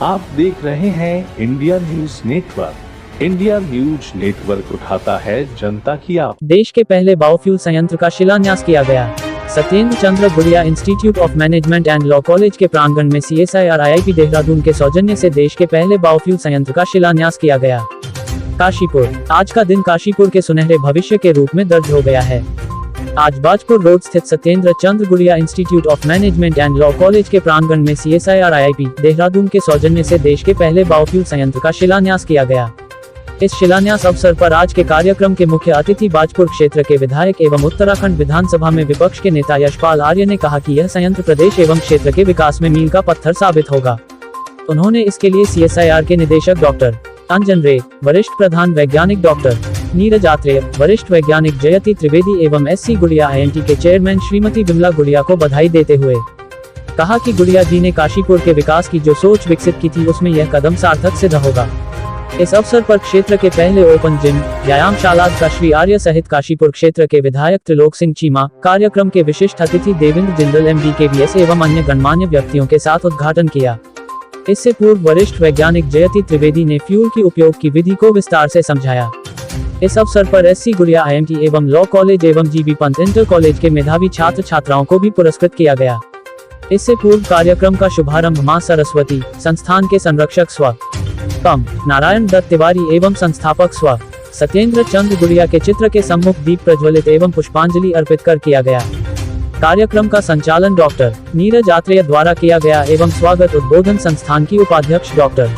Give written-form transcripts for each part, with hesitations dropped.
आप देख रहे हैं India news network. India news network उठाता है जनता की आवाज़। देश के पहले बायोफ्यूल संयंत्र का शिलान्यास किया गया। सत्येंद्र चंद्र गुड़िया institute of management and law college के प्रांगण में CSIR IIP देहरादून के सौजन्य से देश के पहले बायोफ्यूल संयंत्र का शिलान्यास किया गया। काशीपुर। आज का दिन काशीपुर के सुनहरे भविष्य के रूप में दर्ज हो गया है। आज बाजपुर रोड स्थित सत्येंद्र चंद्र गुड़िया institute of management and law college के प्रांगण में CSIR IIP देहरादून के सौजन्य से देश के पहले बायोफ्यूल संयंत्र का शिलान्यास किया गया। इस शिलान्यास अवसर पर आज के कार्यक्रम के मुख्य अतिथि बाजपुर क्षेत्र के विधायक एवं उत्तराखंड विधानसभा में विपक्ष के नेता यशपाल आर्य ने कहा कि यह संयंत्र प्रदेश एवं क्षेत्र के विकास में मील का पत्थर साबित होगा। उन्होंने इसके लिए CSIR के निदेशक डॉक्टर अंजन रे, वरिष्ठ प्रधान वैज्ञानिक डॉक्टर नीरज आत्रेय, वरिष्ठ वैज्ञानिक जयति त्रिवेदी एवं SC गुड़िया INT के चेयरमैन श्रीमती विमला गुड़िया को बधाई देते हुए कहा कि गुड़िया जी ने काशीपुर के विकास की जो सोच विकसित की थी उसमें यह कदम सार्थक सिद्ध होगा। इस अवसर पर क्षेत्र के पहले ओपन जिम व्यायामशाला का श्री आर्य सहित काशीपुर क्षेत्र के विधायक त्रिलोक सिंह चीमा, कार्यक्रम के विशिष्ट अतिथि देवेंद्र जिंदल MD KVS एवं अन्य गणमान्य व्यक्तियों के साथ उद्घाटन किया। इससे पूर्व वरिष्ठ वैज्ञानिक जयति त्रिवेदी ने फ्यूल की उपयोग की विधि को विस्तार से समझाया। इस अवसर पर SC गुड़िया IMT एवं लॉ कॉलेज एवं GB पंत इंटर कॉलेज के मेधावी छात्र छात्राओं को भी पुरस्कृत किया गया। इससे पूर्व कार्यक्रम का शुभारंभ मां सरस्वती संस्थान के संरक्षक स्व कम नारायण दत्त तिवारी एवं संस्थापक स्व सत्येंद्र चंद्र गुड़िया के चित्र के सम्मुख दीप प्रज्वलित एवं पुष्पांजलि अर्पित कर किया गया। कार्यक्रम का संचालन डॉक्टर नीरज आत्रेय द्वारा किया गया एवं स्वागत उद्बोधन संस्थान की उपाध्यक्ष डॉक्टर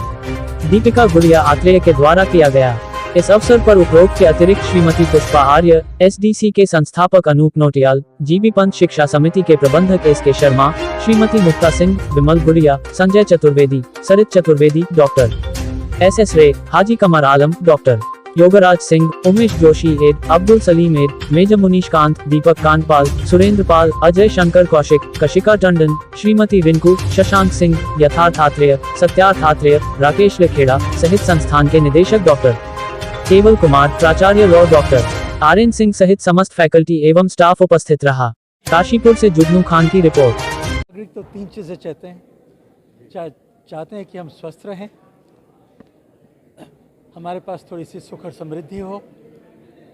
दीपिका गुड़िया आत्रेय के द्वारा किया गया। इस अवसर पर उपरोक्त के अतिरिक्त श्रीमती पुष्पा आर्य, SDC के संस्थापक अनूप नोटियाल, GB पंत शिक्षा समिति के प्रबंधक SK शर्मा, श्रीमती मुक्ता Singh, Vimal Gudiya, Sanjay Chaturvedi, Sarit Chaturvedi, doctor SS Ray, Haji Qamar Alam, doctor Yograj Singh, Umesh Joshi एड, अब्दुल सलीम एड, मेजर मुनीश कांत, दीपक कांतपाल, सुरेंद्र पाल, अजय शंकर कौशिक, कशिका टंडन, श्रीमती रिंकू, शशांक सिंह, यथार्थ आत्रेय, सत्यार्थ आत्रेय, राकेश लेखेड़ा सहित संस्थान के निदेशक डॉक्टर केवल कुमार, प्राचार्य लॉ डॉक्टर RN सिंह सहित समस्त फैकल्टी एवं स्टाफ उपस्थित रहा। काशीपुर से जुगनू खान की रिपोर्ट। नागरिक तो 3 चीज़ें चाहते हैं। चाहते हैं कि हम स्वस्थ रहें, हमारे पास थोड़ी सी सुख और समृद्धि हो,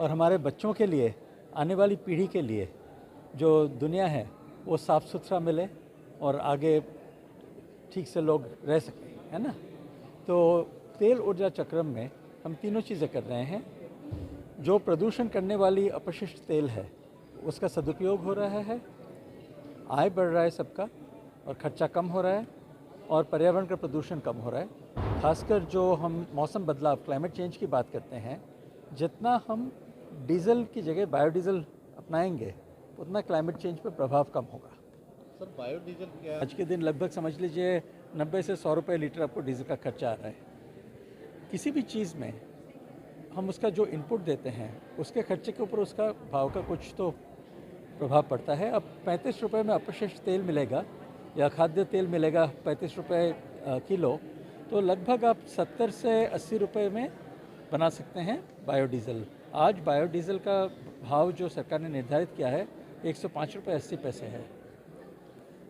और हमारे बच्चों के लिए, आने वाली पीढ़ी के लिए जो दुनिया है वो साफ़ सुथरा मिले और आगे ठीक से लोग रह सकें, है ना। तो तेल ऊर्जा चक्र में हम तीनों चीज़ें कर रहे हैं। जो प्रदूषण करने वाली अपशिष्ट तेल है उसका सदुपयोग हो रहा है, आय बढ़ रहा है सबका, और खर्चा कम हो रहा है, और पर्यावरण का प्रदूषण कम हो रहा है। खासकर जो हम मौसम बदलाव, क्लाइमेट चेंज की बात करते हैं, जितना हम डीजल की जगह बायोडीजल अपनाएंगे उतना क्लाइमेट चेंज पर प्रभाव कम होगा। सर, बायोडीजल क्या? आज के दिन लगभग समझ लीजिए 90 से 100 रुपये लीटर आपको डीजल का खर्चा आ रहा है। किसी भी चीज़ में हम उसका जो इनपुट देते हैं उसके खर्चे के ऊपर उसका भाव का कुछ तो प्रभाव पड़ता है। अब 35 रुपये में अपशिष्ट तेल मिलेगा या खाद्य तेल मिलेगा 35 रुपये किलो, तो लगभग आप 70 से 80 रुपये में बना सकते हैं बायोडीज़ल। आज बायोडीज़ल का भाव जो सरकार ने निर्धारित किया है 105 रुपये 80 पैसे है।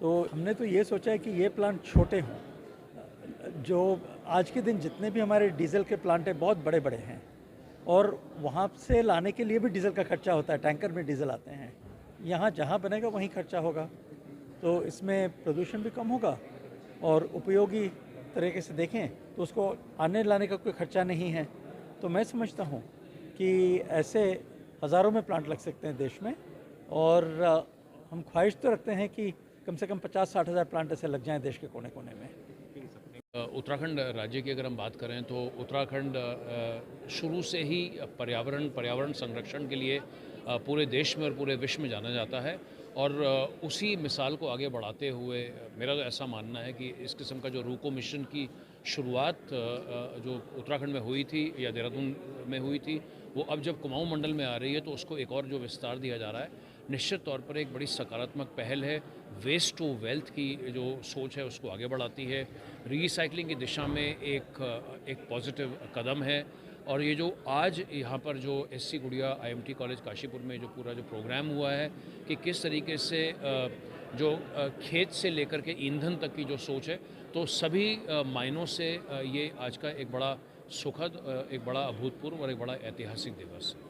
तो हमने तो ये सोचा है कि ये प्लांट छोटे हों। जो आज के दिन जितने भी हमारे डीजल के प्लांट हैं बहुत बड़े बड़े हैं, और वहाँ से लाने के लिए भी डीजल का खर्चा होता है, टैंकर में डीजल आते हैं। यहाँ जहाँ बनेगा वहीं खर्चा होगा, तो इसमें प्रदूषण भी कम होगा, और उपयोगी तरीके से देखें तो उसको आने लाने का कोई खर्चा नहीं है। तो मैं समझता हूँ कि ऐसे हज़ारों में प्लांट लग सकते हैं देश में, और हम ख्वाहिश तो रखते हैं कि कम से कम 50-60 हज़ार प्लांट ऐसे लग जाएँ देश के कोने कोने में। उत्तराखंड राज्य की अगर हम बात करें तो उत्तराखंड शुरू से ही पर्यावरण संरक्षण के लिए पूरे देश में और पूरे विश्व में जाना जाता है, और उसी मिसाल को आगे बढ़ाते हुए मेरा तो ऐसा मानना है कि इस किस्म का जो रूको मिशन की शुरुआत जो उत्तराखंड में हुई थी या देहरादून में हुई थी, वो अब जब कुमाऊं मंडल में आ रही है तो उसको एक और जो विस्तार दिया जा रहा है, निश्चित तौर पर एक बड़ी सकारात्मक पहल है। वेस्ट टू वेल्थ की जो सोच है उसको आगे बढ़ाती है, रीसाइक्लिंग की दिशा में एक पॉजिटिव कदम है। और ये जो आज यहाँ पर जो SC गुड़िया IMT कॉलेज काशीपुर में जो पूरा जो प्रोग्राम हुआ है कि किस तरीके से जो खेत से लेकर के ईंधन तक की जो सोच है, तो सभी मायनों से ये आज का एक बड़ा सुखद, एक बड़ा अभूतपूर्व और एक बड़ा ऐतिहासिक दिवस है।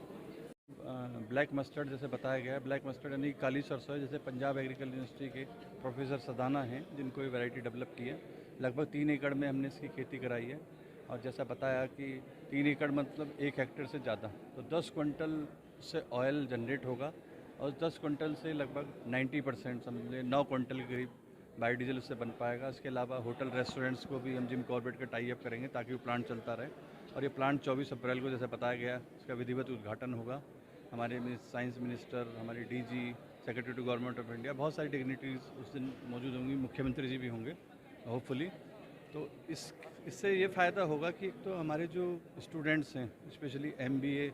ब्लैक मस्टर्ड जैसे बताया गया है, ब्लैक मस्टर्ड यानी काली सरसों है, जैसे पंजाब एग्रीकल्चर यूनिवर्सिटी के प्रोफेसर सदाना हैं जिनको ये वैरायटी डेवलप की है। लगभग 3 एकड़ में हमने इसकी खेती कराई है और जैसा बताया कि 3 एकड़ मतलब 1 हेक्टेयर से ज़्यादा, तो 10 क्विंटल से ऑयल जनरेट होगा और 10 क्विंटल से लगभग 90% समझ लें 9 क्विंटल के करीब बायोडीजल उससे बन पाएगा। इसके अलावा होटल रेस्टोरेंट्स को भी हम जिम कॉर्बेट का टाई अप करेंगे ताकि वो प्लांट चलता रहे और ये प्लांट 24 अप्रैल को जैसे बताया गया इसका विधिवत उद्घाटन होगा। हमारे साइंस मिनिस्टर, हमारी DG, secretary to government of India, बहुत सारी डिग्निटरीज उस दिन मौजूद होंगी, मुख्यमंत्री जी भी होंगे होपफुली। तो इससे ये फ़ायदा होगा कि एक तो हमारे जो स्टूडेंट्स हैं स्पेशली MBA,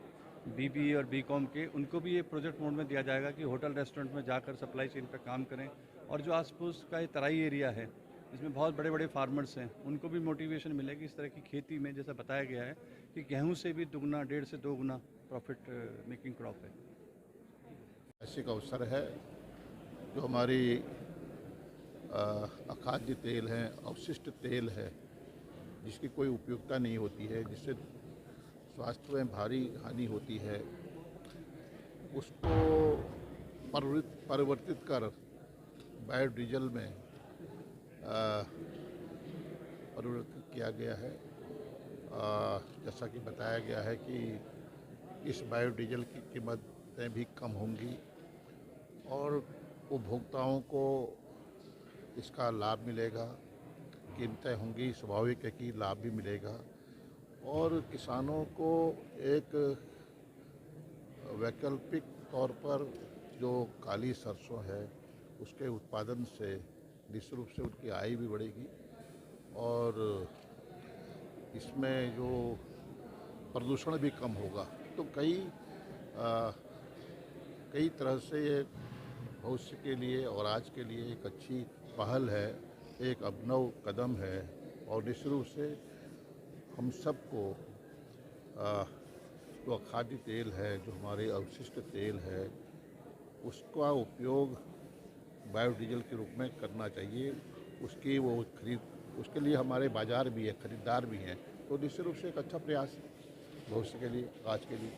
BBA और BCom के, उनको भी ये प्रोजेक्ट मोड में दिया जाएगा कि होटल रेस्टोरेंट में जाकर सप्लाई चेन पर काम करें और जो आस पास का ये तराई एरिया है इसमें बहुत बड़े बड़े फार्मर्स हैं, उनको भी मोटिवेशन मिलेगी इस तरह की खेती में। जैसा बताया गया है कि गेहूं से भी दुगना 1.5 से 2 गुना प्रॉफिट मेकिंग क्रॉप है। ऐतिहासिक अवसर है जो हमारी अखाद्य तेल है, अवशिष्ट तेल है, जिसकी कोई उपयोगिता नहीं होती है, जिससे स्वास्थ्य में भारी हानि होती है, उसको परिवर्तित कर बायोडीजल में परिवर्तित किया गया है। जैसा कि बताया गया है कि इस बायोडीजल की कीमतें भी कम होंगी और उपभोक्ताओं को इसका लाभ मिलेगा। कीमतें होंगी, स्वाभाविक है कि लाभ भी मिलेगा और किसानों को एक वैकल्पिक तौर पर जो काली सरसों है उसके उत्पादन से निश्चित रूप से उनकी आय भी बढ़ेगी और इसमें जो प्रदूषण भी कम होगा। तो कई तरह से ये भविष्य के लिए और आज के लिए एक अच्छी पहल है, एक अभिनव कदम है और निश्चित रूप से हम सबको जो खाद्य तेल है, जो हमारे अवशिष्ट तेल है, उसका उपयोग बायोडीजल के रूप में करना चाहिए। उसके लिए हमारे बाज़ार भी है, खरीदार भी हैं, तो निश्चित रूप से एक अच्छा प्रयास भविष्य के लिए, आज के लिए।